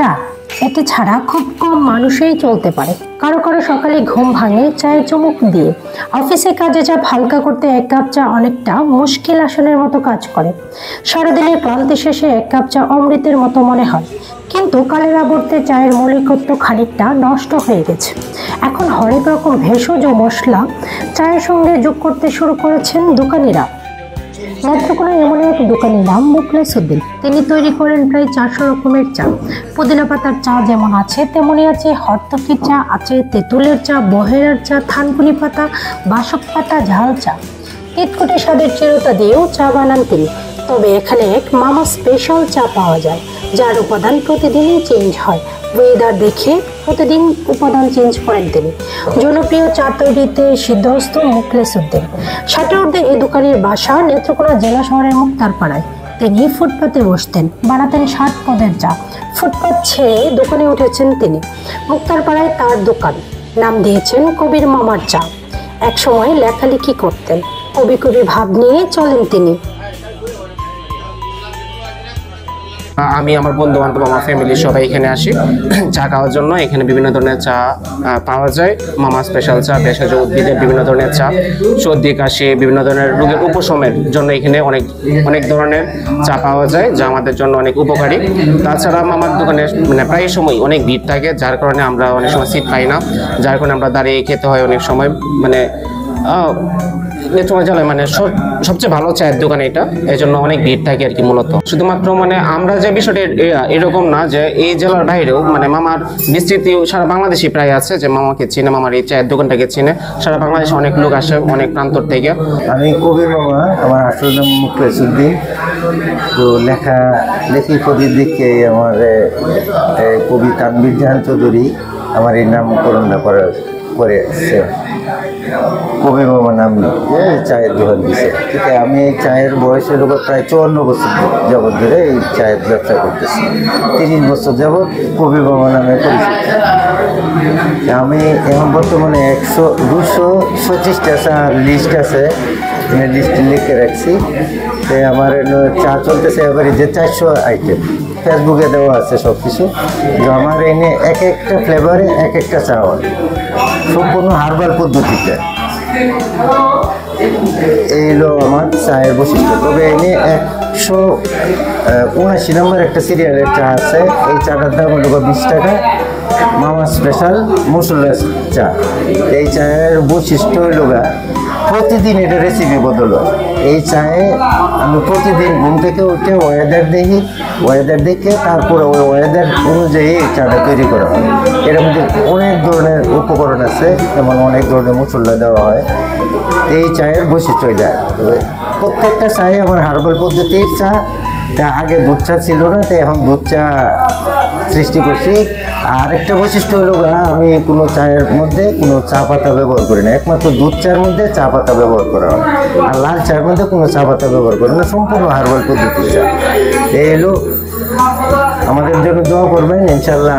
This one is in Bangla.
চা এটা ছাড়া খুব কম মানুষই চলতে পারে। কারো কারো সকালে ঘুম ভাঙে চায়ের চুমুক দিয়ে। অফিসে কাজে চাপ হালকা করতে এক কাপ চা অনেকটা মুশকিল আসনের মতো কাজ করে। সারাদিনের ক্লান্তি শেষে এক কাপ চা অমৃতের মতো মনে হয়। কিন্তু কালের আবর্তে চায়ের মৌলিকত্ব খানিকটা নষ্ট হয়ে গেছে। এখন হরেক রকম ভেষজ ও মশলা চায়ের সঙ্গে যোগ করতে শুরু করেছেন দোকানিরা। নেত্রকোনার এমন এক দোকানের নাম মুখলেস উদ্দিন। তিনি তৈরি করেন প্রায় 400 রকমের চা। পুদিনা পাতার চা যেমন আছে তেমনি আছে হরতকির চা, আছে তেঁতুলের চা, বহেরার চা, থানকুনি পাতা, বাসক পাতা, ঝাল চা। কিটকুটে স্বাদের চিরতা দিয়েও চা বানান তিনি। তবে এখানে এক মামা স্পেশাল চা পাওয়া যায়, যার উপাদান প্রতিদিনই চেঞ্জ হয়। ওয়েদার দেখে প্রতিদিন উপাদান চেঞ্জ করেন তিনি। জনপ্রিয় চা তৈরিতে সিদ্ধহস্ত মুখলেস উদ্দিন। 60 ঊর্ধ্বে এই দোকানের বাসা নেত্রকোনা জেলা শহরের মুক্তারপাড়ায়। তিনি ফুটপাতে বসতেন, বানাতেন 60 পদের চা। ফুটপাত ছেড়ে দোকানে উঠেছেন তিনি। মুক্তারপাড়ায় তার দোকান, নাম দিয়েছেন কবির মামার চা। এক সময় লেখালেখি করতেন, কবি কবি ভাব নিয়ে চলেন তিনি। আমি আমার বন্ধু বান্ধব আমার ফ্যামিলি সবাই এখানে আসি চা খাওয়ার জন্য। এখানে বিভিন্ন ধরনের চা পাওয়া যায়। মামা স্পেশাল চা, ভেষজ উদ্ভিদের বিভিন্ন ধরনের চা, সর্দি কাশি বিভিন্ন ধরনের রোগের উপশমের জন্য এখানে অনেক ধরনের চা পাওয়া যায়, যা আমাদের জন্য অনেক উপকারী। তাছাড়া মামার দোকানে প্রায় সময় অনেক ভিড় থাকে, যার কারণে আমরা অনেক সময় সিট পাই না, যার কারণে আমরা দাঁড়িয়ে খেতে হয় অনেক সময়। নেত্রকোনা জেলায় সবচেয়ে ভালো চায়ের দোকান এটা, এই জন্য অনেক ভিড় থাকে আর কি। মূলত শুধুমাত্র আমরা যে বিষয়টা এরকম না যে এই জেলার বাইরেও মামার বিস্তৃতি সারা বাংলাদেশে প্রায় আছে, যে মামাকে চিনে, মামার এই চায়ের দোকানটাকে চিনে সারা বাংলাদেশে অনেক লোক আসে অনেক প্রান্তর থেকে। আমি কবির মামা, আমার আসল নাম মুখলেস উদ্দিন। তো লেখি কবির দিকে আমার কবি তানভীর জাহান চৌধুরী আমার এই নামকরণটা করে আসছে। কবির মামা নাম নিয়ে চায়ের দোকান দিছে। ঠিক আছে, আমি এই চায়ের বয়সের লোক প্রায় 54 বছর যাবৎ ধরে এই চায়ের ব্যবসা করতেছি। 30 বছর যাবৎ কবির মামা নামে পরিচিত। আমি এখন বর্তমানে 225টা চা লিস্ট আছে, লিস্টে লিখে রাখছি। আমার চা চলতেছে এবারে যে 400 আইটেম, ফেসবুকে দেওয়া আছে সব কিছু। আমার এনে এক একটা ফ্লেভারে এক একটা চা হয়, সম্পূর্ণ হার্বাল পদ্ধতিতে। এই হলো আমার চায়ের বৈশিষ্ট্য। তবে এনে 179 নম্বর একটা সিরিয়ালের চা আছে। এই চাটার দাম হলো 20 টাকা, মামা স্পেশাল মশলা চা। এই চায়ের বৈশিষ্ট্য হইল প্রতিদিন এটা রেসিপি বদল হয়। এই চায়ে আমি প্রতিদিন ঘুম থেকে উঠে ওয়েদার দেখে তারপরে ওই ওয়েদার অনুযায়ী এই চাটা তৈরি করা হয়। এর মধ্যে অনেক ধরনের উপকরণ আছে, যেমন অনেক ধরনের মশলা দেওয়া হয়। এই চায়ের বৈশিষ্ট্য যায়। প্রত্যেকটা চায়ে আমার হার্বাল পদ্ধতির চা। তা আগে দুধ চা ছিল না, তাই এখন দুধ চা সৃষ্টি করছি। আর একটা বৈশিষ্ট্য হলো আমি কোনো চায়ের মধ্যে কোনো চা পাতা ব্যবহার করি না, একমাত্র দুধ চার মধ্যে চা পাতা ব্যবহার করা হয়। আর লাল চায়ের মধ্যে কোনো চা পাতা ব্যবহার করি না, সম্পূর্ণ হার্বাল পদ্ধতির চা। এই হলো, আমাদের জন্য দোয়া করবেন ইনশাল্লাহ।